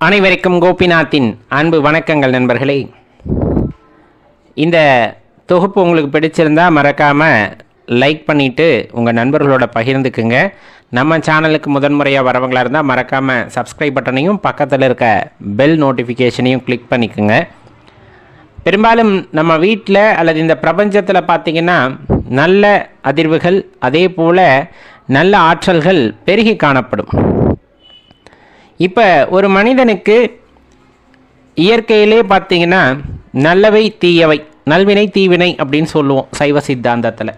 அனைவருக்கும் கோபிநாத்தின் அன்பு வணக்கங்கள் நண்பர்களே. இந்த தொகுப்பு உங்களுக்கு பிடிச்சிருந்தா மறக்காமல் லைக் பண்ணிவிட்டு உங்கள் நண்பர்களோட பகிர்ந்துக்குங்க. நம்ம சேனலுக்கு முதன்முறையாக வரவங்களாக இருந்தால் மறக்காமல் சப்ஸ்கிரைப் பட்டனையும் பக்கத்தில் இருக்க பெல் நோட்டிஃபிகேஷனையும் கிளிக் பண்ணிக்கோங்க. பெரும்பாலும் நம்ம வீட்டில் அல்லது இந்த பிரபஞ்சத்தில் பார்த்திங்கன்னா நல்ல அதிர்வுகள் அதே போல் நல்ல ஆற்றல்கள் பெருகி காணப்படும். இப்போ ஒரு மனிதனுக்கு இயற்கையிலே பார்த்திங்கன்னா நல்லவை தீயவை, நல்வினை தீவினை அப்படின்னு சொல்லுவோம் சைவ சித்தாந்தத்தில்.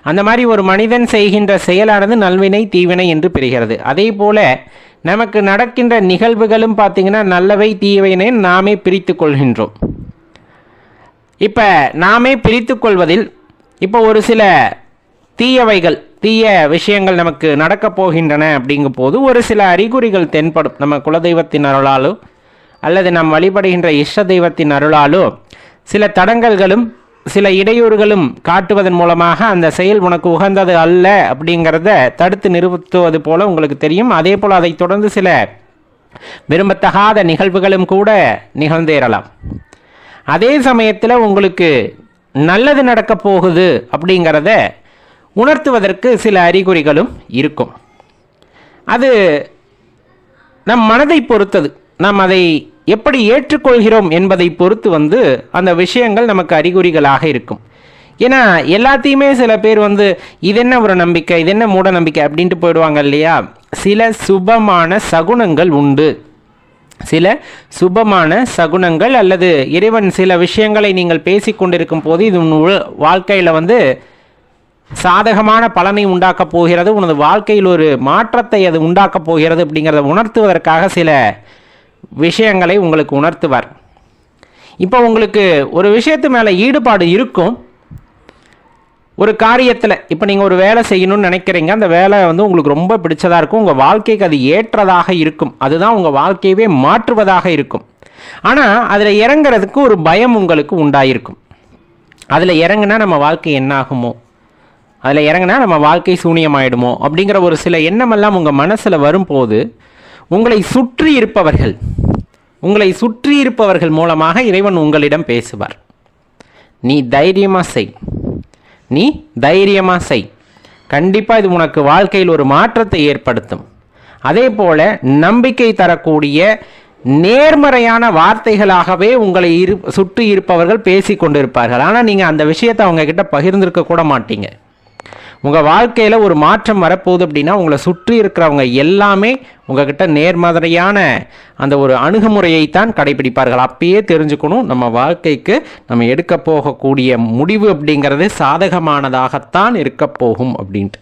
அந்த மாதிரி ஒரு மனிதன் செய்கின்ற செயலானது நல்வினை தீவினை என்று பெறுகிறது. அதே போல் நமக்கு நடக்கின்ற நிகழ்வுகளும் பார்த்திங்கன்னா நல்லவை தீயவைனே நாமே பிரித்து கொள்கின்றோம். இப்போ நாமே பிரித்து கொள்வதில் இப்போ ஒரு சில தீயவைகள், தீய விஷயங்கள் நமக்கு நடக்கப் போகின்றன அப்படிங்கும் போது ஒரு சில அறிகுறிகள் தென்படும். நம்ம குலதெய்வத்தின் அருளாலோ அல்லது நாம் வழிபடுகின்ற இஷ்ட தெய்வத்தின் அருளாலோ சில தடங்கல்களும் சில இடையூறுகளும் காட்டுவதன் மூலமாக அந்த செயல் உனக்கு உகந்தது அல்ல அப்படிங்கிறத தடுத்து நிறுத்துவது போல உங்களுக்கு தெரியும். அதே போல் அதை தொடர்ந்து சில விரும்பத்தகாத நிகழ்வுகளும் கூட நிகழ்ந்தேறலாம். அதே சமயத்தில் உங்களுக்கு நல்லது நடக்கப் போகுது அப்படிங்கிறத உணர்த்துவதற்கு சில அறிகுறிகளும் இருக்கும். அது நம் மனதை பொறுத்தது. நாம் அதை எப்படி ஏற்றுக்கொள்கிறோம் என்பதை பொறுத்து அந்த விஷயங்கள் நமக்கு அறிகுறிகளாக இருக்கும். ஏன்னா எல்லாத்தையுமே சில பேர் இது என்ன ஒரு நம்பிக்கை, இது என்ன மூட நம்பிக்கை அப்படின்ட்டு போயிடுவாங்க இல்லையா. சில சுபமான சகுனங்கள் உண்டு. சில சுபமான சகுனங்கள் அல்லது இறைவன் சில விஷயங்களை நீங்கள் பேசிக்கொண்டிருக்கும் போது இது வாழ்க்கையில் சாதகமான பலனை உண்டாக்கப் போகிறது, உனது வாழ்க்கையில் ஒரு மாற்றத்தை அது உண்டாக்கப் போகிறது அப்படிங்கிறத உணர்த்துவதற்காக சில விஷயங்களை உங்களுக்கு உணர்த்துவார். இப்போ உங்களுக்கு ஒரு விஷயத்து மேலே ஈடுபாடு இருக்கும். ஒரு காரியத்தில் இப்போ நீங்கள் ஒரு வேலை செய்யணும்னு நினைக்கிறீங்க, அந்த வேலை உங்களுக்கு ரொம்ப பிடிச்சதாக இருக்கும், உங்கள் வாழ்க்கைக்கு அது ஏற்றதாக இருக்கும், அதுதான் உங்கள் வாழ்க்கையவே மாற்றுவதாக இருக்கும். ஆனால் அதில் இறங்குறதுக்கு ஒரு பயம் உங்களுக்கு உண்டாயிருக்கும். அதில் இறங்குனா நம்ம வாழ்க்கை என்ன ஆகுமோ, அதில் இறங்கினா நம்ம வாழ்க்கை சூனியமாயிடுமோ அப்படிங்கிற ஒரு சில எண்ணமெல்லாம் உங்கள் மனசில் வரும்போது உங்களை சுற்றி இருப்பவர்கள் மூலமாக இறைவன் உங்களிடம் பேசுவார். நீ தைரியமாக செய், கண்டிப்பாக இது உனக்கு வாழ்க்கையில் ஒரு மாற்றத்தை ஏற்படுத்தும். அதே போல் நம்பிக்கை தரக்கூடிய நேர்மறையான வார்த்தைகளாகவே உங்களை சுற்றி இருப்பவர்கள் பேசி கொண்டிருப்பார்கள். ஆனால் நீங்கள் அந்த விஷயத்தை அவங்க கிட்ட பகிர்ந்திருக்க கூட மாட்டீங்க. உங்கள் வாழ்க்கையில் ஒரு மாற்றம் வரப்போகுது அப்படின்னா உங்களை சுற்றி இருக்கிறவங்க எல்லாமே உங்ககிட்ட நேர்மறையான அந்த ஒரு அணுகுமுறையைத்தான் கடைபிடிப்பார்கள். அப்பயே தெரிஞ்சுக்கணும், நம்ம வாழ்க்கைக்கு நம்ம எடுக்க போகக்கூடிய முடிவு அப்படிங்கிறது சாதகமானதாகத்தான் இருக்க போகும் அப்படின்ட்டு.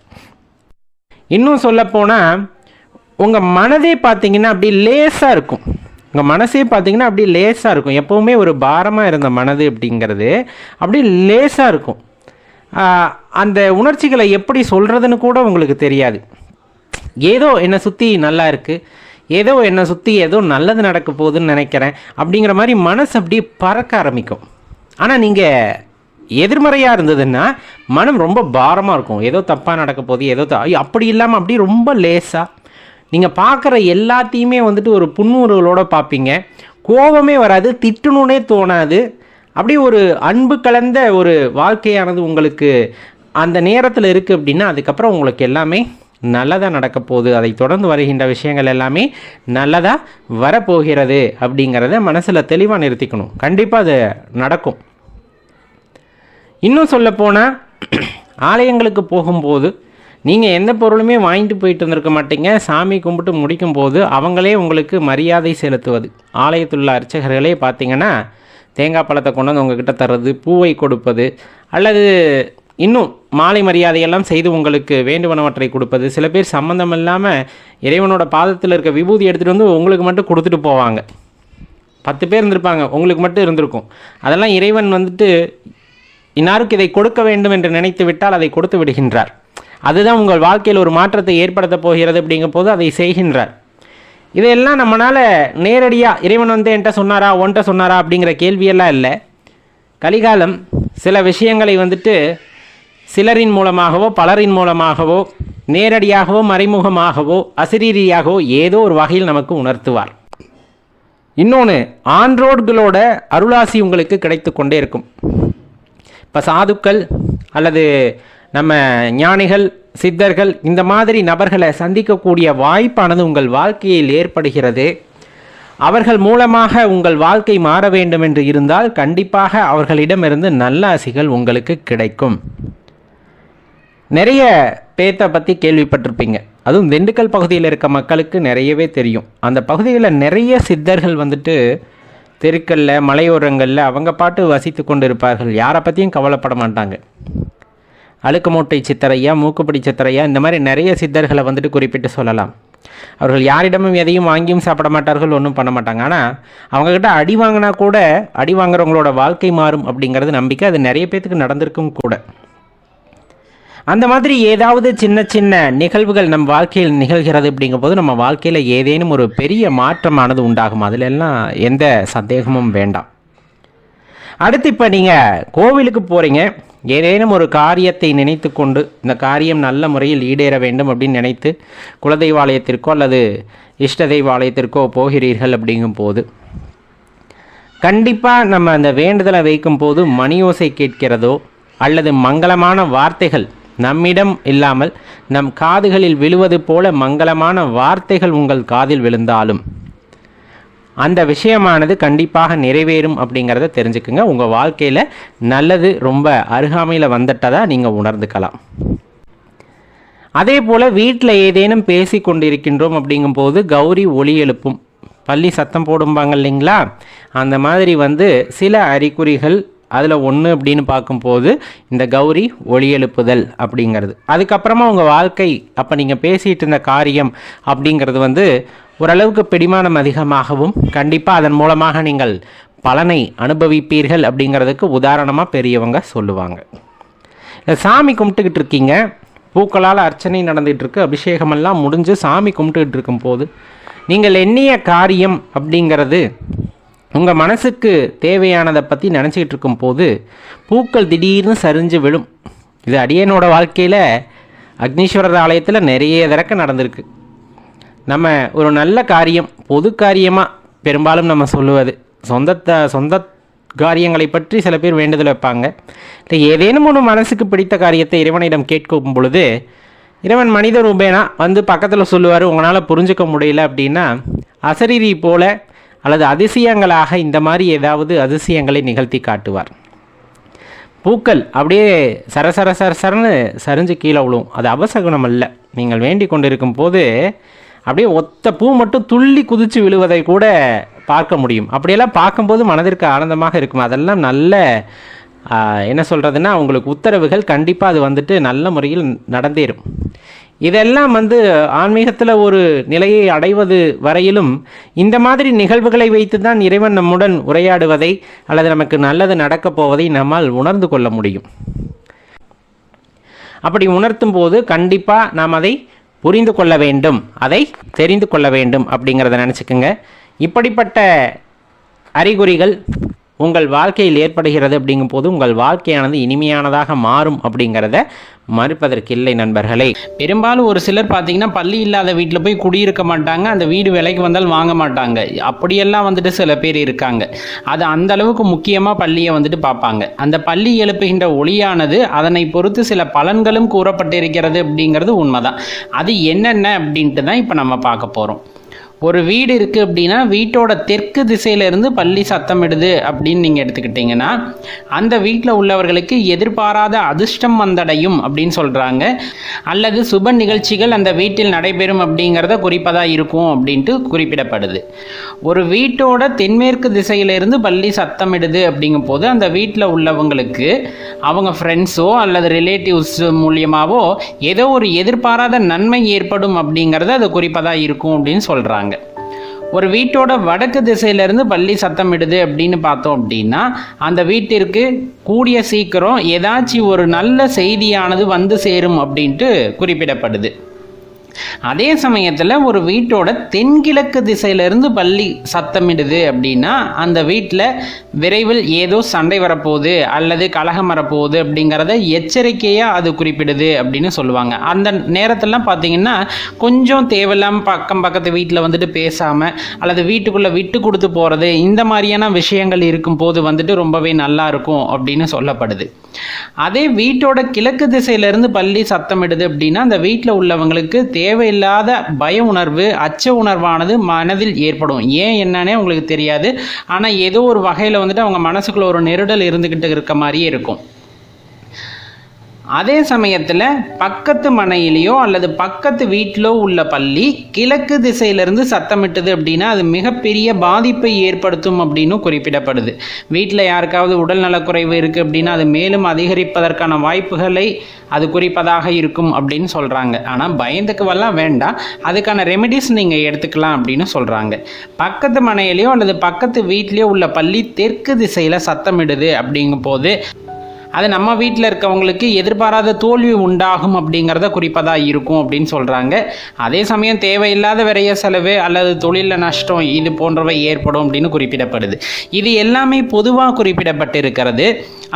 இன்னும் சொல்லப்போனால் உங்கள் மனதே பார்த்தீங்கன்னா அப்படி லேசாக இருக்கும். உங்கள் மனசே பார்த்தீங்கன்னா அப்படி லேசாக இருக்கும். எப்போவுமே ஒரு பாரமாக இருந்த மனது அப்படிங்கிறது அப்படி லேசாக இருக்கும். அந்த உணர்ச்சிகளை எப்படி சொல்கிறதுன்னு கூட உங்களுக்கு தெரியாது. ஏதோ என்னை சுற்றி நல்லா இருக்குது, ஏதோ என்னை சுற்றி ஏதோ நல்லது நடக்க போகுதுன்னு நினைக்கிறேன் அப்படிங்கிற மாதிரி மனசு அப்படியே பறக்க ஆரம்பிக்கும். ஆனால் நீங்கள் எதிர்மறையாக இருந்ததுன்னா மனம் ரொம்ப பாரமாக இருக்கும். ஏதோ தப்பாக நடக்க போகுது, ஏதோ அப்படி இல்லாமல் அப்படி ரொம்ப லேசாக நீங்கள் பார்க்குற எல்லாத்தையுமே ஒரு புன்முறுவலோடு பார்ப்பீங்க. கோபமே வராது, திட்டணுன்னே தோணாது. அப்படி ஒரு அன்பு கலந்த ஒரு வாழ்க்கையானது உங்களுக்கு அந்த நேரத்தில் இருக்குது அப்படின்னா அதுக்கப்புறம் உங்களுக்கு எல்லாமே நல்லதாக நடக்க போகுது. அதை தொடர்ந்து வருகின்ற விஷயங்கள் எல்லாமே நல்லதாக வரப்போகிறது அப்படிங்கிறத மனசில் தெளிவாக நிறுத்திக்கணும். கண்டிப்பாக அது நடக்கும். இன்னும் சொல்லப்போனால் ஆலயங்களுக்கு போகும்போது நீங்கள் எந்த பொருளுமே வாங்கிட்டு போயிட்டு வந்திருக்க மாட்டீங்க. சாமி கும்பிட்டு முடிக்கும்போது அவங்களே உங்களுக்கு மரியாதை செலுத்துவது. ஆலயத்துள்ள அர்ச்சகர்களே பார்த்திங்கன்னா தேங்காய் பழத்தை கொண்டு வந்து உங்ககிட்ட தர்றது, பூவை கொடுப்பது, அல்லது இன்னும் மாலை மரியாதையெல்லாம் செய்து உங்களுக்கு வேண்டுவனவற்றை கொடுப்பது. சில பேர் சம்மந்தம் இல்லாமல் இறைவனோட பாதத்தில் இருக்க விபூதி எடுத்துகிட்டு உங்களுக்கு மட்டும் கொடுத்துட்டு போவாங்க. 10 பேர் இருந்திருப்பாங்க, உங்களுக்கு மட்டும் இருந்திருக்கும். அதெல்லாம் இறைவன் இன்னாருக்கு இதை கொடுக்க வேண்டும் என்று நினைத்து விட்டால் அதை கொடுத்து விடுகின்றார். அதுதான் உங்கள் வாழ்க்கையில் ஒரு மாற்றத்தை ஏற்படுத்த போகிறது அப்படிங்கும் போது அதை செய்கின்றார். இதையெல்லாம் நம்மளால் நேரடியாக இறைவன் என்கிட்ட சொன்னாரா ஒன்ட்ட சொன்னாரா அப்படிங்கிற கேள்வியெல்லாம் இல்லை. கலிகாலம் சில விஷயங்களை சிலரின் மூலமாகவோ பலரின் மூலமாகவோ நேரடியாகவோ மறைமுகமாகவோ அசிரீரியாகவோ ஏதோ ஒரு வகையில் நமக்கு உணர்த்துவார். இன்னொன்று, ஆன்றோர்களோட அருளாசி உங்களுக்கு கிடைத்து கொண்டே இருக்கும். இப்போ சாதுக்கள் அல்லது நம்ம ஞானிகள், சித்தர்கள், இந்த மாதிரி நபர்களை சந்திக்கக்கூடிய வாய்ப்பானது உங்கள் வாழ்க்கையில் ஏற்படுகிறது. அவர்கள் மூலமாக உங்கள் வாழ்க்கை மாற வேண்டும் என்று இருந்தால் கண்டிப்பாக அவர்களிடமிருந்து நல்ல ஆசிகள் உங்களுக்கு கிடைக்கும். நிறைய பேத்தை பற்றி கேள்விப்பட்டிருப்பீங்க. அதுவும் திண்டுக்கல் பகுதியில் இருக்க மக்களுக்கு நிறையவே தெரியும். அந்த பகுதிகளில் நிறைய சித்தர்கள் வந்துட்டு தெருக்களில், மலையோரங்களில் அவங்க பாட்டு வசித்து கொண்டு இருப்பார்கள். யாரை பற்றியும் கவலைப்பட மாட்டாங்க. அழுக்கு மூட்டை சித்தரையா, மூக்குப்பிடி சித்தரையா, இந்த மாதிரி நிறைய சித்தர்களை வந்துட்டு குறிப்பிட்டு சொல்லலாம். அவர்கள் யாரிடமும் எதையும் வாங்கியும் சாப்பிட மாட்டார்கள், ஒன்றும் பண்ண மாட்டாங்க. ஆனால் அவங்கக்கிட்ட அடி வாங்கினா கூட அடி வாங்குறவங்களோட வாழ்க்கை மாறும் அப்படிங்கிறது நம்பிக்கை. அது நிறைய பேத்துக்கு நடந்திருக்கும் கூட. அந்த மாதிரி ஏதாவது சின்ன சின்ன நிகழ்வுகள் நம் வாழ்க்கையில் நிகழ்கிறது அப்படிங்கும்போது நம்ம வாழ்க்கையில் ஏதேனும் ஒரு பெரிய மாற்றமானது உண்டாகும். அதில் எல்லாம் எந்த சந்தேகமும் வேண்டாம். அடுத்து இப்போ நீங்கள் கோவிலுக்கு போகிறீங்க, ஏதேனும் ஒரு காரியத்தை நினைத்து கொண்டு இந்த காரியம் நல்ல முறையில் ஈடேற வேண்டும் அப்படின்னு நினைத்து குலதெய்வாலயத்திற்கோ அல்லது இஷ்ட தெய்வாலயத்திற்கோ போகிறீர்கள் அப்படிங்கும் போது கண்டிப்பாக நம்ம அந்த வேண்டுதலை வைக்கும் போது மணியோசை கேட்கிறதோ அல்லது மங்களமான வார்த்தைகள் நம்மிடம் இல்லாமல் நம் காதுகளில் விழுவது போல மங்களமான வார்த்தைகள் உங்கள் காதில் விழுந்தாலும் அந்த விஷயமானது கண்டிப்பாக நிறைவேறும் அப்படிங்கிறத தெரிஞ்சுக்குங்க. உங்கள் வாழ்க்கையில் நல்லது ரொம்ப அருகாமையில் வந்துட்டதாக நீங்கள் உணர்ந்துக்கலாம். அதே போல் வீட்டில் ஏதேனும் பேசி கொண்டிருக்கின்றோம் அப்படிங்கும்போது கௌரி ஒலி எழுப்பும், பள்ளி சத்தம் போடும்பாங்க இல்லைங்களா, அந்த மாதிரி சில அறிகுறிகள் அதில் ஒன்று அப்படின்னு பார்க்கும்போது இந்த கௌரி ஒலி எழுப்புதல் அப்படிங்கிறது. அதுக்கப்புறமா உங்கள் வாழ்க்கை அப்போ நீங்கள் பேசிகிட்டு இருந்த காரியம் அப்படிங்கிறது ஓரளவுக்கு பிடிமானம் அதிகமாகவும் கண்டிப்பாக அதன் மூலமாக நீங்கள் பலனை அனுபவிப்பீர்கள் அப்படிங்கிறதுக்கு உதாரணமாக பெரியவங்க சொல்லுவாங்க. சாமி கும்பிட்டுக்கிட்டு இருக்கீங்க, பூக்களால் அர்ச்சனை நடந்துகிட்ருக்கு, அபிஷேகமெல்லாம் முடிஞ்சு சாமி கும்பிட்டுக்கிட்டு இருக்கும்போது நீங்கள் எண்ணிய காரியம் அப்படிங்கிறது உங்கள் மனசுக்கு தேவையானதை பற்றி நினச்சிக்கிட்டு இருக்கும்போது பூக்கள் திடீர்னு சரிஞ்சு விழும். இது அடியனோட வாழ்க்கையில் அக்னீஸ்வரர் ஆலயத்தில் நிறைய தடவை நடந்திருக்கு. நம்ம ஒரு நல்ல காரியம், பொது காரியமாக பெரும்பாலும் நம்ம சொல்லுவது, சொந்த காரியங்களை பற்றி சில பேர் வேண்டுதல் வைப்பாங்க. இல்லை ஏதேனும் ஒரு மனசுக்கு பிடித்த காரியத்தை இறைவனிடம் கேட்கும் பொழுது இறைவன் மனித ரூபேனா பக்கத்தில் சொல்லுவார். உங்களால் புரிஞ்சுக்க முடியல அப்படின்னா அசரீரி போல அல்லது அதிசயங்களாக இந்த மாதிரி ஏதாவது அதிசயங்களை நிகழ்த்தி காட்டுவார். பூக்கள் அப்படியே சரசரன்னு சரிஞ்சு கீழே விழும். அது அபசகுணம் அல்ல. நீங்கள் வேண்டி கொண்டிருக்கும் போது அப்படியே ஒத்த பூ மட்டும் துள்ளி குதித்து விழுவதை கூட பார்க்க முடியும். அப்படியெல்லாம் பார்க்கும்போது மனதிற்கு ஆனந்தமாக இருக்கும். அதெல்லாம் நல்ல என்ன சொல்கிறதுன்னா உங்களுக்கு உத்தரவுகள் கண்டிப்பாக அது நல்ல முறையில் நடந்தேறும். இதெல்லாம் ஆன்மீகத்தில் ஒரு நிலையை அடைவது வரையிலும் இந்த மாதிரி நிகழ்வுகளை வைத்து தான் இறைவன் நம்முடன் உரையாடுவதை அல்லது நமக்கு நல்லது நடக்கப் போவதை நம்மால் உணர்ந்து கொள்ள முடியும். அப்படி உணர்த்தும் போது கண்டிப்பாக நாம் அதை புரிந்து கொள்ள வேண்டும், அதை தெரிந்து கொள்ள வேண்டும் அப்படிங்கிறத நினச்சிக்கோங்க. இப்படிப்பட்ட அறிகுறிகள் உங்கள் வாழ்க்கையில் ஏற்படுகிறது அப்படிங்கும்போது உங்கள் வாழ்க்கையானது இனிமையானதாக மாறும் அப்படிங்கிறத மறுப்பதற்கில்லை நண்பர்களே. பெரும்பாலும் ஒரு சிலர் பார்த்தீங்கன்னா பள்ளி இல்லாத வீட்டில் போய் குடியிருக்க மாட்டாங்க, அந்த வீடு விலைக்கு வந்தால் வாங்க மாட்டாங்க. அப்படியெல்லாம் சில பேர் இருக்காங்க. அது அந்த அளவுக்கு முக்கியமாக பள்ளியை பார்ப்பாங்க. அந்த பள்ளி எழுப்புகின்ற ஒளியானது அதனை பொறுத்து சில பலன்களும் கூறப்பட்டிருக்கிறது அப்படிங்கிறது உண்மைதான். அது என்னென்ன அப்படின்ட்டு தான் இப்போ நம்ம பார்க்க போகிறோம். ஒரு வீடு இருக்குது அப்படின்னா வீட்டோட தெற்கு திசையிலேருந்து பள்ளி சத்தமிடுது அப்படின்னு நீங்கள் எடுத்துக்கிட்டிங்கன்னா அந்த வீட்டில் உள்ளவர்களுக்கு எதிர்பாராத அதிர்ஷ்டம் வந்தடையும் அப்படின்னு சொல்கிறாங்க. அல்லது சுப நிகழ்ச்சிகள் அந்த வீட்டில் நடைபெறும் அப்படிங்கிறத குறிப்பதாக இருக்கும் அப்படின்ட்டு குறிப்பிடப்படுது. ஒரு வீட்டோட தென்மேற்கு திசையிலேருந்து பள்ளி சத்தமிடுது அப்படிங்கும் போது அந்த வீட்டில் உள்ளவங்களுக்கு அவங்க ஃப்ரெண்ட்ஸோ அல்லது ரிலேட்டிவ்ஸ் மூலியமாகவோ ஏதோ ஒரு எதிர்பாராத நன்மை ஏற்படும் அப்படிங்கிறத அது குறிப்பதாக இருக்கும் அப்படின்னு சொல்கிறாங்க. ஒரு வீட்டோட வடக்கு திசையிலேருந்து பள்ளி சத்தமிடுது அப்படின்னு பார்த்தோம் அப்படின்னா அந்த வீட்டிற்கு கூடிய சீக்கிரம் ஏதாச்சும் ஒரு நல்ல செய்தியானது சேரும் அப்படின்ட்டு குறிப்பிடப்படுது. அதே சமயத்தில் ஒரு வீட்டோட தென்கிழக்கு திசையிலிருந்து பல்லி சத்தமிடுது அப்படின்னா அந்த வீட்டில் விரைவில் ஏதோ சண்டை வரப்போகுது அல்லது கலகம் வரப்போகுது அப்படிங்கிறத எச்சரிக்கையாக அது குறிப்பிடுது அப்படின்னு சொல்லுவாங்க. அந்த நேரத்திலலாம் பார்த்தீங்கன்னா கொஞ்சம் தேவையில்லாமல் பக்கத்து வீட்டில் வந்துட்டு பேசாமல் அல்லது வீட்டுக்குள்ளே விட்டு கொடுத்து போகிறது, இந்த மாதிரியான விஷயங்கள் இருக்கும்போது வந்துட்டு ரொம்பவே நல்லா இருக்கும் அப்படின்னு சொல்லப்படுது. அதே வீட்டோட கிழக்கு திசையிலிருந்து பல்லி சத்தமிடுது அப்படின்னா அந்த வீட்டில் உள்ளவங்களுக்கு தேவையில்லாத பய உணர்வு, அச்ச உணர்வானது மனதில் ஏற்படும். ஏன் என்னன்னே உங்களுக்கு தெரியாது. ஆனால் ஏதோ ஒரு வகையில் வந்துட்டு அவங்க மனசுக்குள்ள ஒரு நெருடல் இருந்துக்கிட்டு இருக்க மாதிரியே இருக்கும். அதே சமயத்தில் பக்கத்து மனையிலையோ அல்லது பக்கத்து வீட்டிலோ உள்ள பல்லி கிழக்கு திசையிலிருந்து சத்தமிட்டது அப்படின்னா அது மிகப்பெரிய பாதிப்பை ஏற்படுத்தும் அப்படின்னு குறிப்பிடப்படுது. வீட்டில் யாருக்காவது உடல் நலக்குறைவு இருக்குது அப்படின்னா அது மேலும் அதிகரிப்பதற்கான வாய்ப்புகளை அது குறிப்பதாக இருக்கும் அப்படின்னு சொல்கிறாங்க. ஆனால் பயந்துக்குவெல்லாம் வேண்டாம், அதுக்கான ரெமெடிஸ் நீங்கள் எடுத்துக்கலாம் அப்படின்னு சொல்கிறாங்க. பக்கத்து மனையிலையோ அல்லது பக்கத்து வீட்லேயோ உள்ள பல்லி தெற்கு திசையில் சத்தமிடுது அப்படிங்கும் போது அது நம்ம வீட்டில் இருக்கவங்களுக்கு எதிர்பாராத தோல்வி உண்டாகும் அப்படிங்கிறத குறிப்பதாக இருக்கும் அப்படின்னு சொல்கிறாங்க. அதே சமயம் தேவையில்லாத விரைய செலவு அல்லது தொழிலில் நஷ்டம் இது போன்றவை ஏற்படும் அப்படின்னு குறிப்பிடப்படுது. இது எல்லாமே பொதுவாக குறிப்பிடப்பட்டிருக்கிறது.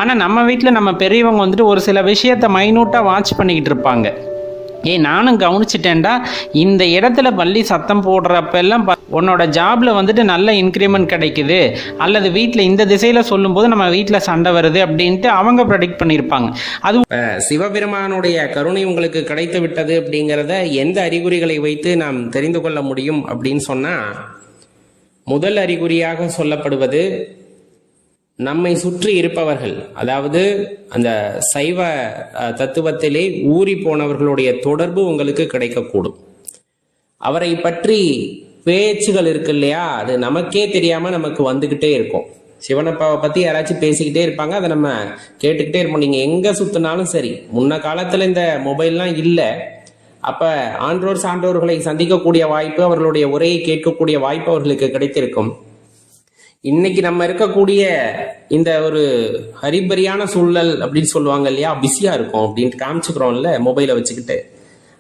ஆனால் நம்ம வீட்டில் நம்ம பெரியவங்க வந்துட்டு ஒரு சில விஷயத்தை மைனூட்டாக வாட்ச் பண்ணிக்கிட்டு இருப்பாங்க. நானும் கவனிச்சிட்டேன்டா, இந்த இடத்துல பள்ளி சத்தம் போடுறப்பெல்லாம் உன்னோட ஜாப்ல வந்துட்டு நல்ல இன்க்ரிமெண்ட் கிடைக்குது அல்லது வீட்டில் இந்த திசையில் சொல்லும்போது நம்ம வீட்டில் சண்டை வருது அப்படின்ட்டு அவங்க ப்ரெடிக்ட் பண்ணியிருப்பாங்க. அது சிவபெருமானுடைய கருணை உங்களுக்கு கிடைத்து விட்டது அப்படிங்கிறத எந்த அறிகுறிகளை வைத்து நாம் தெரிந்து கொள்ள முடியும் அப்படின்னு சொன்னால், முதல் அறிகுறியாக சொல்லப்படுவது நம்மை சுற்றி இருப்பவர்கள், அதாவது அந்த சைவ தத்துவத்திலே ஊறி போனவர்களுடைய தொடர்பு உங்களுக்கு கிடைக்கக்கூடும். அவரை பற்றி பேச்சுகள் இருக்கு இல்லையா, அது நமக்கே தெரியாம நமக்கு வந்துகிட்டே இருக்கும். சிவனப்பாவை பத்தி யாராச்சும் பேசிக்கிட்டே இருப்பாங்க, அதை நம்ம கேட்டுக்கிட்டே இருப்போம். நீங்க எங்க சுத்தினாலும் சரி, முன்ன காலத்துல இந்த மொபைல்லாம் இல்லை, அப்ப ஆன்றோர் சான்றோர்களை சந்திக்கக்கூடிய வாய்ப்பு, அவர்களுடைய உரையை கேட்கக்கூடிய வாய்ப்பு அவர்களுக்கு கிடைத்திருக்கும். இன்னைக்கு நம்ம இருக்கக்கூடிய இந்த ஒரு ஹரிபரியான சூழல் அப்படின்னு சொல்லுவாங்க இல்லையா, பிஸியா இருக்கும் அப்படின்ட்டு காமிச்சுக்கிறோம்ல மொபைலை வச்சுக்கிட்டு.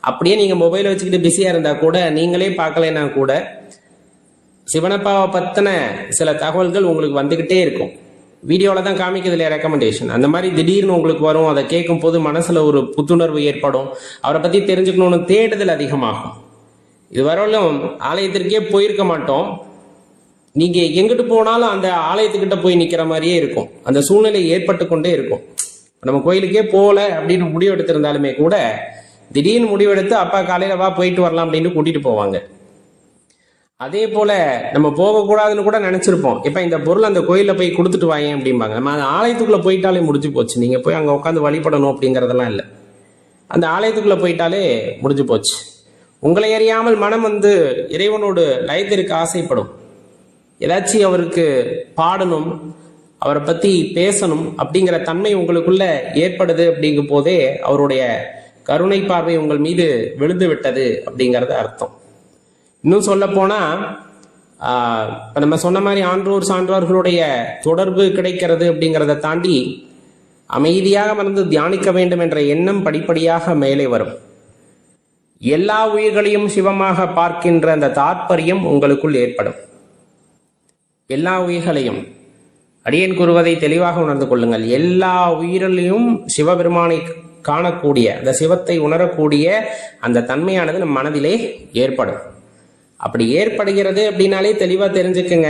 அப்படியே நீங்க மொபைலை வச்சுக்கிட்டு பிஸியா இருந்தா கூட, நீங்களே பார்க்கலைன்னா கூட, சிவனப்பாவை பத்தின சில தகவல்கள் உங்களுக்கு வந்துகிட்டே இருக்கும். வீடியோல தான் காமிக்கிறது இல்லையா ரெக்கமெண்டேஷன், அந்த மாதிரி திடீர்னு உங்களுக்கு வரும். அதை கேட்கும் போது மனசுல ஒரு புத்துணர்வு ஏற்படும், அவரை பத்தி தெரிஞ்சுக்கணும்னு தேடுதல் அதிகமாகும். இதுவரையிலும் ஆலயத்திற்கே போயிருக்க மாட்டோம், நீங்க எங்கிட்டு போனாலும் அந்த ஆலயத்துக்கிட்ட போய் நிக்கிற மாதிரியே இருக்கும். அந்த சூழ்நிலை ஏற்பட்டு கொண்டே இருக்கும். நம்ம கோயிலுக்கே போகல அப்படின்னு முடிவு எடுத்திருந்தாலுமே கூட திடீர்னு முடிவெடுத்து அப்பா காலையில வா போயிட்டு வரலாம் அப்படின்னு கூட்டிட்டு போவாங்க. அதே போல நம்ம போகக்கூடாதுன்னு கூட நினைச்சிருப்போம். இப்ப இந்த பொருள் அந்த கோயில போய் கொடுத்துட்டு வாங்க அப்படிம்பாங்க. நம்ம அந்த ஆலயத்துக்குள்ள போயிட்டாலே முடிஞ்சு போச்சு. நீங்க போய் அங்க உட்காந்து வழிபடணும் அப்படிங்கறதெல்லாம் இல்லை, அந்த ஆலயத்துக்குள்ள போயிட்டாலே முடிஞ்சு போச்சு. உங்களை அறியாமல் மனம் வந்து இறைவனோடு லயத்திற்கு ஆசைப்படும். ஏதாச்சும் அவருக்கு பாடணும், அவரை பத்தி பேசணும் அப்படிங்கிற தன்மை உங்களுக்குள்ள ஏற்படுது. அப்படிங்கும் போதே அவருடைய கருணை பார்வை உங்கள் மீது விழுந்து விட்டது அப்படிங்கறது அர்த்தம். இன்னும் சொல்ல போனா, நம்ம சொன்ன மாதிரி ஆன்றோர் சான்றோர்களுடைய தொடர்பு கிடைக்கிறது அப்படிங்கிறத தாண்டி அமைதியாக மறந்து தியானிக்க வேண்டும் என்ற எண்ணம் படிப்படியாக மேலே வரும். எல்லா உயிர்களையும் சிவமாக பார்க்கின்ற அந்த தாற்பயம் உங்களுக்குள் ஏற்படும். எல்லா உயிர்களையும், அடியேன் கூறுவதை தெளிவாக உணர்ந்து கொள்ளுங்கள், எல்லா உயிரிலையும் சிவபெருமானை காணக்கூடிய, அந்த சிவத்தை உணரக்கூடிய அந்த தன்மையானது நம் மனதிலே ஏற்படும். அப்படி ஏற்படுகிறது அப்படின்னாலே தெளிவா தெரிஞ்சுக்குங்க,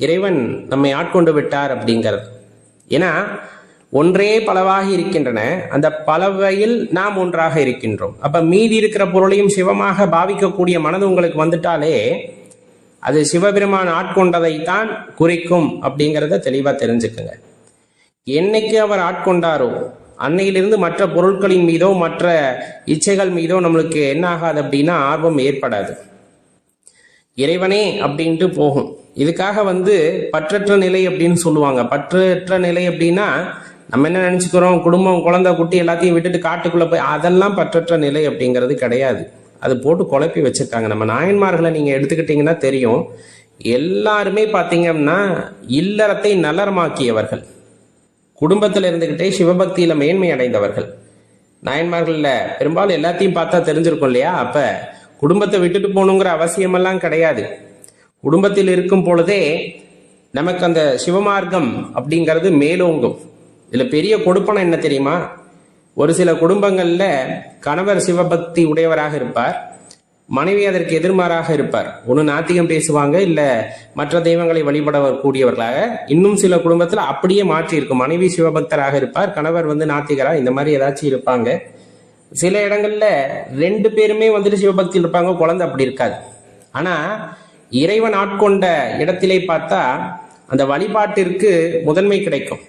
இறைவன் நம்மை ஆட்கொண்டு விட்டார் அப்படிங்கிறது. ஏன்னா ஒன்றே பலவாக இருக்கின்றன, அந்த பலவையில் நாம் ஒன்றாக இருக்கின்றோம். அப்ப மீதி இருக்கிற பொருளையும் சிவமாக பாவிக்கக்கூடிய மனது உங்களுக்கு வந்துட்டாலே அது சிவபெருமான் ஆட்கொண்டதைத்தான் குறிக்கும் அப்படிங்கிறத தெளிவா தெரிஞ்சுக்குங்க. என்னைக்கு அவர் ஆட்கொண்டாரோ அன்னையிலிருந்து மற்ற பொருட்களின் மீதோ மற்ற இச்சைகள் மீதோ நம்மளுக்கு என்ன ஆகாது அப்படின்னா ஆர்வம் ஏற்படாது. இறைவனே அப்படின்ட்டு போகும். இதுக்காக பற்றற்ற நிலை அப்படின்னு சொல்லுவாங்க. பற்றற்ற நிலை அப்படின்னா நம்ம என்ன நினைச்சுக்கிறோம், குடும்பம் குழந்தை குட்டி எல்லாத்தையும் விட்டுட்டு காட்டுக்குள்ள போய், அதெல்லாம் பற்றற்ற நிலை அப்படிங்கிறது கிடையாது. அது போட்டு குழப்பி வச்சிருக்காங்க. நம்ம நாயன்மார்களை நீங்க எடுத்துக்கிட்டீங்கன்னா தெரியும், எல்லாருமே பார்த்தீங்கன்னா இல்லறத்தை நலரமாக்கியவர்கள், குடும்பத்தில் இருந்துகிட்டே சிவபக்தியில மேன்மை அடைந்தவர்கள். நாயன்மார்களில் பெரும்பாலும் எல்லாத்தையும் பார்த்தா தெரிஞ்சிருக்கும் இல்லையா? அப்போ குடும்பத்தை விட்டுட்டு போகணுங்கிற அவசியமெல்லாம் கிடையாது. குடும்பத்தில் இருக்கும் பொழுதே நமக்கு அந்த சிவமார்க்கம் அப்படிங்கிறது மேலோங்கும். இதில் பெரிய கொடுப்பனம் என்ன தெரியுமா? ஒரு சில குடும்பங்களில் கணவர் சிவபக்தி உடையவராக இருப்பார், மனைவி அதற்கு எதிர்மாறாக இருப்பார். ஒன்று நாத்திகம் பேசுவாங்க, இல்லை மற்ற தெய்வங்களை வழிபட கூடியவர்களாக. இன்னும் சில குடும்பத்தில் அப்படியே மாற்றி இருக்கும். மனைவி சிவபக்தராக இருப்பார், கணவர் நாத்திகரா, இந்த மாதிரி ஏதாச்சும் இருப்பாங்க. சில இடங்கள்ல 2 பேருமே சிவபக்தியில் இருப்பாங்க, குழந்தை அப்படி இருக்காது. ஆனா இறைவன் ஆட்கொண்ட இடத்திலே பார்த்தா அந்த வழிபாட்டிற்கு முதன்மை கிடைக்கும்.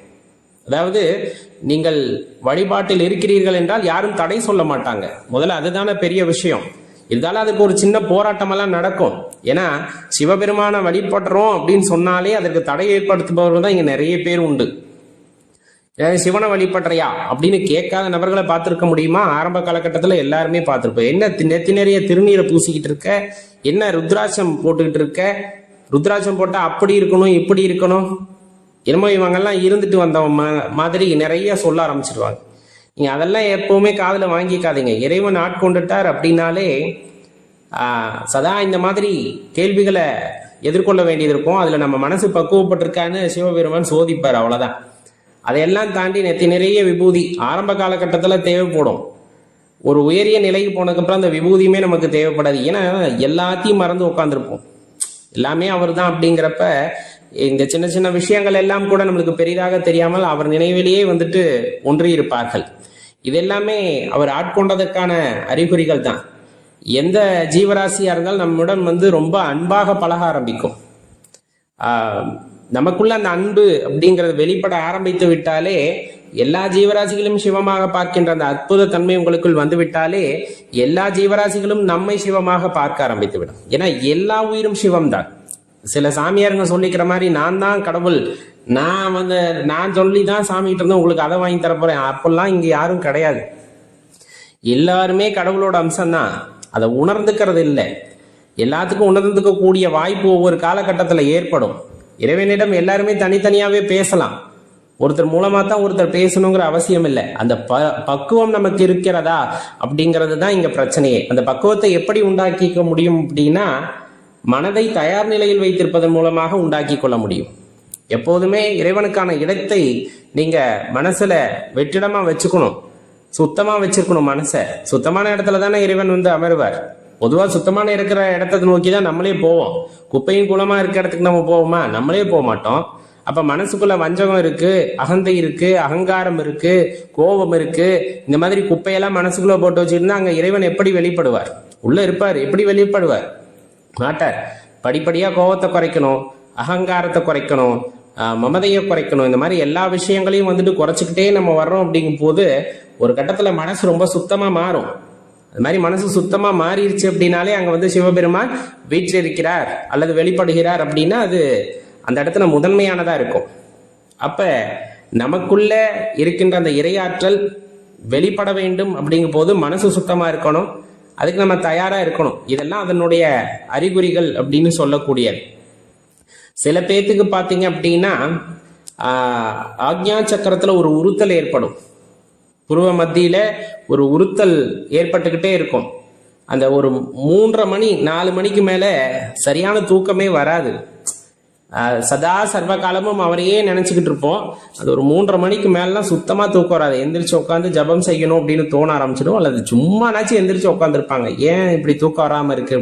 அதாவது நீங்கள் வழிபாட்டில் இருக்கிறீர்கள் என்றால் யாரும் தடை சொல்ல மாட்டாங்க. முதல்ல அதுதானே பெரிய விஷயம். இருந்தாலும் அதுக்கு ஒரு சின்ன போராட்டமெல்லாம் நடக்கும். ஏன்னா சிவபெருமான வழிபடுறோம் அப்படின்னு சொன்னாலே அதற்கு தடை ஏற்படுத்துபவர்கள் தான் இங்க நிறைய பேர் உண்டு. சிவனை வழிபடுறியா அப்படின்னு கேட்காத நபர்களை பார்த்துருக்க முடியுமா? ஆரம்ப காலகட்டத்தில் எல்லாருமே பார்த்துருப்போம். என்ன நெத்தி நிறைய திருநீரை பூசிக்கிட்டு இருக்க, என்ன ருத்ராட்சம் போட்டுக்கிட்டு இருக்க, ருத்ராட்சம் போட்டால் அப்படி இருக்கணும் இப்படி இருக்கணும், என்னமோ இவங்கெல்லாம் இருந்துட்டு வந்த மாதிரி நிறைய சொல்ல ஆரம்பிச்சிருவாங்க. நீங்கள் அதெல்லாம் எப்பவுமே காதில் வாங்கிக்காதீங்க. இறைவன் ஆட்கொண்டுட்டார் அப்படின்னாலே சதா இந்த மாதிரி கேள்விகளை எதிர்கொள்ள வேண்டியது இருக்கும். அதில் நம்ம மனசு பக்குவப்பட்டிருக்கான்னு சிவபெருமான் சோதிப்பார், அவ்வளோதான். அதையெல்லாம் தாண்டி நெத்தி நிறைய விபூதி ஆரம்ப காலகட்டத்தில் தேவைப்படும். ஒரு உயரிய நிலைக்கு போனதுக்கப்புறம் அந்த விபூதியுமே நமக்கு தேவைப்படாது. ஏன்னா எல்லாத்தையும் மறந்து உட்காந்துருப்போம். எல்லாமே அவர் தான் அப்படிங்கிறப்ப இந்த சின்ன சின்ன விஷயங்கள் எல்லாம் கூட நம்மளுக்கு பெரிதாக தெரியாமல் அவர் நினைவிலேயே ஒன்றி இருப்பார்கள். இதெல்லாமே அவர் ஆட்கொண்டதற்கான அறிகுறிகள் தான். எந்த ஜீவராசியா இருந்தாலும் நம்முடன் ரொம்ப அன்பாக பழக ஆரம்பிக்கும். நமக்குள்ள அந்த அன்பு அப்படிங்கிறது வெளிப்பட ஆரம்பித்து விட்டாலே, எல்லா ஜீவராசிகளும் சிவமாக பார்க்கின்ற அந்த அற்புத தன்மை உங்களுக்குள் வந்து விட்டாலே எல்லா ஜீவராசிகளும் நம்மை சிவமாக பார்க்க ஆரம்பித்து விடும். ஏன்னா எல்லா உயிரும் சிவம் தான். சில சாமியாருங்க சொல்லிக்கிற மாதிரி நான் தான் கடவுள், நான் சொல்லி தான் சாமிகிட்ட இருந்தேன் உங்களுக்கு அதை வாங்கி தரப்போறேன், அப்பெல்லாம் இங்க யாரும் கிடையாது. எல்லாருமே கடவுளோட அம்சம்தான். அதை உணர்ந்துக்கிறது இல்லை. எல்லாத்துக்கும் உணர்ந்துக்க கூடிய வாய்ப்பு ஒவ்வொரு காலகட்டத்தில் ஏற்படும். இறைவனிடம் எல்லாருமே தனித்தனியாவே பேசலாம். ஒருத்தர் மூலமா தான் ஒருத்தர் பேசணுங்கிற அவசியம் இல்லை. அந்த பக்குவம் நமக்கு இருக்கிறதா அப்படிங்கிறது தான் இங்க பிரச்சனையே. அந்த பக்குவத்தை எப்படி உண்டாக்கிக்க முடியும் அப்படின்னா, மனதை தயார் நிலையில் வைத்திருப்பதன் மூலமாக உண்டாக்கி கொள்ள முடியும். எப்போதுமே இறைவனுக்கான இடத்தை நீங்க மனசுல வெற்றிடமா வச்சுக்கணும், சுத்தமா வச்சிருக்கணும். மனசை சுத்தமான இடத்துல தானே இறைவன் அமருவார். பொதுவா சுத்தமான இருக்கிற இடத்தை நோக்கி தான் நம்மளே போவோம். குப்பையும் குளமா இருக்கிற இடத்துக்கு நம்ம போவோமா? நம்மளே போக மாட்டோம். அப்ப மனசுக்குள்ள வஞ்சகம் இருக்கு, அகந்தை இருக்கு, அகங்காரம் இருக்கு, கோபம் இருக்கு. இந்த மாதிரி குப்பையெல்லாம் மனசுக்குள்ள போட்டு வச்சுருந்தா அங்க இறைவன் எப்படி வெளிப்படுவார்? உள்ள இருப்பார், எப்படி வெளிப்படுவார்? மாட்டார். படிப்படியா கோபத்தை குறைக்கணும், அகங்காரத்தை குறைக்கணும், மமதையை குறைக்கணும். இந்த மாதிரி எல்லா விஷயங்களையும் குறைச்சிக்கிட்டே நம்ம வர்றோம். அப்படிங்கும் போது ஒரு கட்டத்துல மனசு ரொம்ப சுத்தமா மாறும். அது மாதிரி மனசு சுத்தமா மாறிடுச்சு அப்படின்னாலே அங்க சிவபெருமான் வீற்றிருக்கிறார் அல்லது வெளிப்படுகிறார் அப்படின்னா அது அந்த இடத்துல முதன்மையானதா இருக்கும். அப்ப நமக்குள்ள இருக்கின்ற அந்த இறையாற்றல் வெளிப்பட வேண்டும் அப்படிங்கும் போது மனசு சுத்தமா இருக்கணும், அதுக்கு நம்ம தயாரா இருக்கணும். இதெல்லாம் அதனுடைய அறிகுறிகள் அப்படின்னு சொல்லக்கூடியது. சில பேத்துக்கு பார்த்தீங்க அப்படின்னா ஆக்ஞா சக்கரத்துல ஒரு உறுத்தல் ஏற்படும். புருவ மத்தியில ஒரு உறுத்தல் ஏற்பட்டுக்கிட்டே இருக்கும். அந்த ஒரு 3:30 மணி 4 மணிக்கு மேல சரியான தூக்கமே வராது. சதா சர்வ காலமும் அவரையே நினைச்சுக்கிட்டு இருப்போம். அது ஒரு 3:30 மணிக்கு மேலாம் சுத்தமா தூக்கம் வராது. எந்திரிச்சு உட்காந்து ஜபம் செய்யணும் அப்படின்னு தோண ஆரம்பிச்சிடும். அல்லது சும்மானாச்சும் எந்திரிச்சு உட்காந்துருப்பாங்க. ஏன் இப்படி தூக்கம் வராம இருக்கு?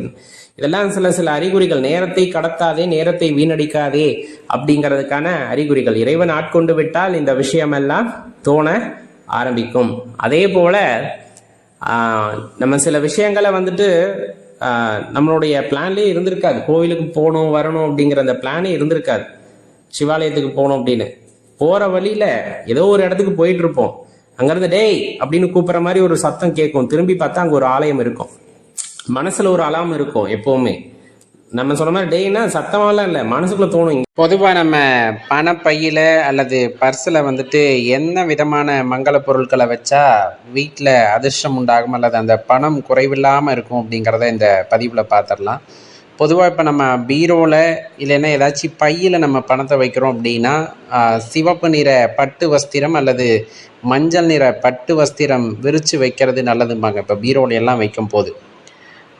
இதெல்லாம் சில அறிகுறிகள். நேரத்தை கடத்தாதே, நேரத்தை வீணடிக்காதே அப்படிங்கிறதுக்கான அறிகுறிகள். இறைவன் ஆட்கொண்டு விட்டால் இந்த விஷயமெல்லாம் தோண ஆரம்பிக்கும். அதே போல நம்ம சில விஷயங்களை நம்மளுடைய பிளான்லேயே இருந்திருக்காது. கோவிலுக்கு போகணும் வரணும் அப்படிங்கிற அந்த பிளானே இருந்திருக்காது. சிவாலயத்துக்கு போகணும் அப்படின்னு போற வழியில ஏதோ ஒரு இடத்துக்கு போயிட்டு இருப்போம். அங்கிருந்து டேய் அப்படின்னு கூப்பிட்ற மாதிரி ஒரு சத்தம் கேட்கும். திரும்பி பார்த்தா அங்க ஒரு ஆலயம் இருக்கும். மனசுல ஒரு அலாம் இருக்கும் எப்பவுமே. நம்ம சொன்ன மாதிரி டேய்னா சத்தமாலாம் இல்லை, மனசுக்குள்ள தோணும். பொதுவாக நம்ம பணப்பையில அல்லது பர்ஸில் என்ன விதமான மங்கள பொருட்களை வச்சா வீட்டில் அதிர்ஷ்டம் உண்டாகும் அல்லது அந்த பணம் குறைவில்லாமல் இருக்கும் அப்படிங்கிறத இந்த பதிவில் பார்த்துடலாம். பொதுவாக இப்போ நம்ம பீரோவில் இல்லைன்னா ஏதாச்சும் பையில் நம்ம பணத்தை வைக்கிறோம் அப்படின்னா சிவப்பு நிற பட்டு வஸ்திரம் அல்லது மஞ்சள் நிற பட்டு வஸ்திரம் விரித்து வைக்கிறது நல்லதும்பாங்க. இப்போ பீரோவில் எல்லாம் வைக்கும் போது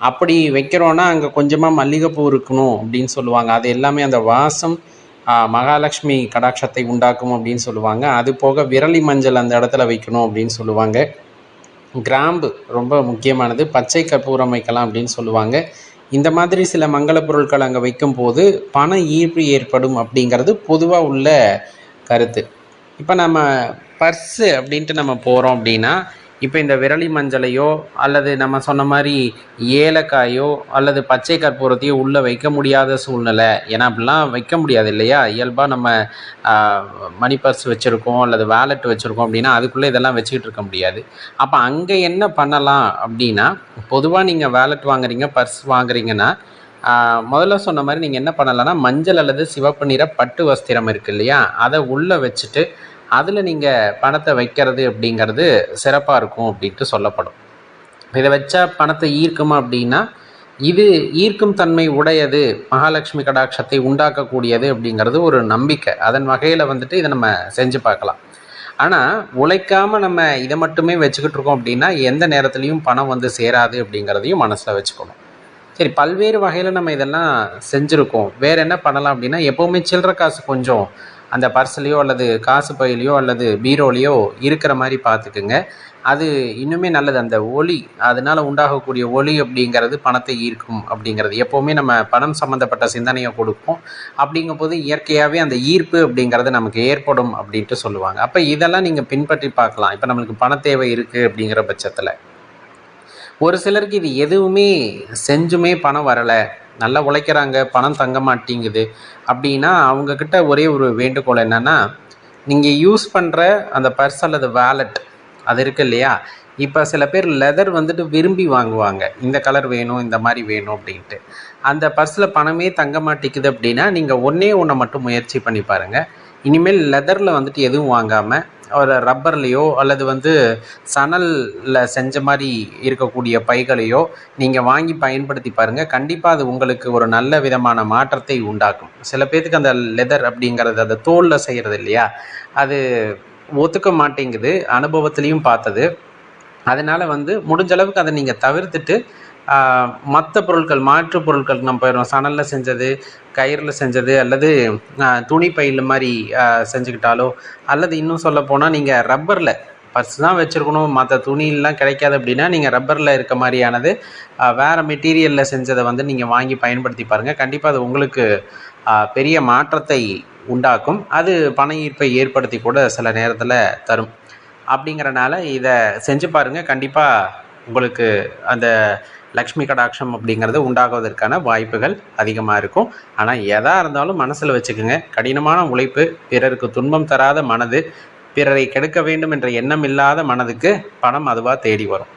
அப்படி வைக்கிறோன்னா அங்கே கொஞ்சமாக மல்லிகைப்பூ இருக்கணும் அப்படின்னு சொல்லுவாங்க. அது எல்லாமே அந்த வாசம் மகாலட்சுமி கடாட்சத்தை உண்டாக்கும் அப்படின்னு சொல்லுவாங்க. அது போக விரலி மஞ்சள் அந்த இடத்துல வைக்கணும் அப்படின்னு சொல்லுவாங்க. கிராம்பு ரொம்ப முக்கியமானது. பச்சை கற்பூரம் வைக்கலாம் அப்படின்னு சொல்லுவாங்க. இந்த மாதிரி சில மங்கள பொருட்கள் அங்கே வைக்கும்போது பண ஈர்ப்பு ஏற்படும் அப்படிங்கிறது பொதுவாக உள்ள கருத்து. இப்போ நம்ம பர்ஸு அப்படின்ட்டு நம்ம போகிறோம் அப்படின்னா இப்போ இந்த விரலி மஞ்சளையோ அல்லது நம்ம சொன்ன மாதிரி ஏலக்காயோ அல்லது பச்சை கற்பூரத்தையோ உள்ளே வைக்க முடியாத சூழ்நிலை. ஏன்னா அப்படிலாம் வைக்க முடியாது இல்லையா? இயல்பாக நம்ம மணி பர்ஸ் வச்சுருக்கோம் அல்லது வேலெட் வச்சுருக்கோம் அப்படின்னா அதுக்குள்ளே இதெல்லாம் வச்சுக்கிட்டு இருக்க முடியாது. அப்போ அங்கே என்ன பண்ணலாம் அப்படின்னா, பொதுவாக நீங்கள் வேலெட் வாங்குறீங்க, பர்ஸ் வாங்குறீங்கன்னா முதல்ல சொன்ன மாதிரி நீங்கள் என்ன பண்ணலாம்னா மஞ்சள் அல்லது சிவப்பு நிற பட்டு வஸ்திரம் இருக்குது இல்லையா, அதை உள்ளே வச்சுட்டு அதில் நீங்கள் பணத்தை வைக்கிறது அப்படிங்கிறது சிறப்பாக இருக்கும் அப்படின்ட்டு சொல்லப்படும். இதை வச்சா பணத்தை ஈர்க்குமா அப்படின்னா, இது ஈர்க்கும் தன்மை உடையது, மகாலட்சுமி கடாட்சத்தை உண்டாக்கக்கூடியது அப்படிங்கிறது ஒரு நம்பிக்கை. அதன் வகையில் இதை நம்ம செஞ்சு பார்க்கலாம். ஆனால் உழைக்காமல் நம்ம இதை மட்டுமே வச்சுக்கிட்டு இருக்கோம் அப்படின்னா எந்த நேரத்துலையும் பணம் சேராது அப்படிங்கிறதையும் மனசில் வச்சுக்கணும். சரி, பல்வேறு வகையில் நம்ம இதெல்லாம் செஞ்சுருக்கோம். வேறு என்ன பண்ணலாம் அப்படின்னா, எப்போவுமே சில்லற காசு கொஞ்சம் அந்த பர்ஸ்லேயோ அல்லது காசு பையிலையோ அல்லது பீரோலையோ இருக்கிற மாதிரி பார்த்துக்குங்க. அது இன்னுமே நல்லது. அந்த ஒலி, அதனால் உண்டாகக்கூடிய ஒலி அப்படிங்கிறது பணத்தை ஈர்க்கும் அப்படிங்கிறது. எப்போவுமே நம்ம பணம் சம்மந்தப்பட்ட சிந்தனையை கொடுப்போம். அப்படிங்கும்போது இயற்கையாகவே அந்த ஈர்ப்பு அப்படிங்கிறது நமக்கு ஏற்படும் அப்படின்ட்டு சொல்லுவாங்க. அப்போ இதெல்லாம் நீங்கள் பின்பற்றி பார்க்கலாம். இப்போ நம்மளுக்கு பண தேவை இருக்குது அப்படிங்கிற பட்சத்தில் ஒரு சிலருக்கு இது எதுவுமே செஞ்சுமே பணம் வரலை, நல்லா உழைக்கிறாங்க, பணம் தங்க மாட்டேங்குது அப்படின்னா அவங்கக்கிட்ட ஒரே ஒரு வேண்டுகோள் என்னென்னா, நீங்கள் யூஸ் பண்ணுற அந்த பர்ஸ் அல்லது வேலெட் அது இருக்குது இல்லையா, இப்போ சில பேர் லெதர் விரும்பி வாங்குவாங்க. இந்த கலர் வேணும், இந்த மாதிரி வேணும் அப்படின்ட்டு. அந்த பர்ஸில் பணமே தங்க மாட்டேங்குது அப்படின்னா நீங்கள் ஒன்றை மட்டும் முயற்சி பண்ணி பாருங்கள். இனிமேல் லெதரில் எதுவும் வாங்காமல் ஒரு ரப்பர்லேயோ அல்லது சணலில் செஞ்ச மாதிரி இருக்கக்கூடிய பைகளையோ நீங்கள் வாங்கி பயன்படுத்தி பாருங்கள். கண்டிப்பாக அது உங்களுக்கு ஒரு நல்ல விதமான மாற்றத்தை உண்டாக்கும். சில பேர்த்துக்கு அந்த லெதர் அப்படிங்கிறது அந்த தோலில் செய்கிறது இல்லையா, அது ஒத்துக்க மாட்டேங்குது, அனுபவத்துலேயும் பார்த்தது. அதனால் முடிஞ்ச அளவுக்கு அதை நீங்கள் தவிர்த்துட்டு மற்ற பொருட்கள், மாற்று பொருட்கள் நம்ம போயிடும். சணலில் செஞ்சது, கயிறில் செஞ்சது அல்லது துணி பையில் மாதிரி செஞ்சுக்கிட்டாலோ, அல்லது இன்னும் சொல்ல போனால் நீங்கள் ரப்பரில் பர்ஸ் தான் வச்சுருக்கணும், மற்ற துணியெல்லாம் கிடைக்காது அப்படின்னா நீங்கள் ரப்பரில் இருக்க மாதிரியானது வேறு மெட்டீரியலில் செஞ்சதை நீங்கள் வாங்கி பயன்படுத்தி பாருங்கள். கண்டிப்பாக அது உங்களுக்கு பெரிய மாற்றத்தை உண்டாக்கும். அது பண ஈர்ப்பை ஏற்படுத்தி கூட சில நேரத்தில் தரும். அப்படிங்கிறனால இதை செஞ்சு பாருங்கள். கண்டிப்பாக உங்களுக்கு அந்த லக்ஷ்மி கடாட்சம் அப்படிங்கிறது உண்டாகுவதற்கான வாய்ப்புகள் அதிகமாக இருக்கும். ஆனால் எதாக இருந்தாலும் மனசில் வச்சுக்கோங்க, கடினமான உழைப்பு, பிறருக்கு துன்பம் தராத மனது, பிறரை கெடுக்க வேண்டும் என்ற எண்ணம் இல்லாத மனதுக்கு பணம் அதுவாக தேடி வரும்.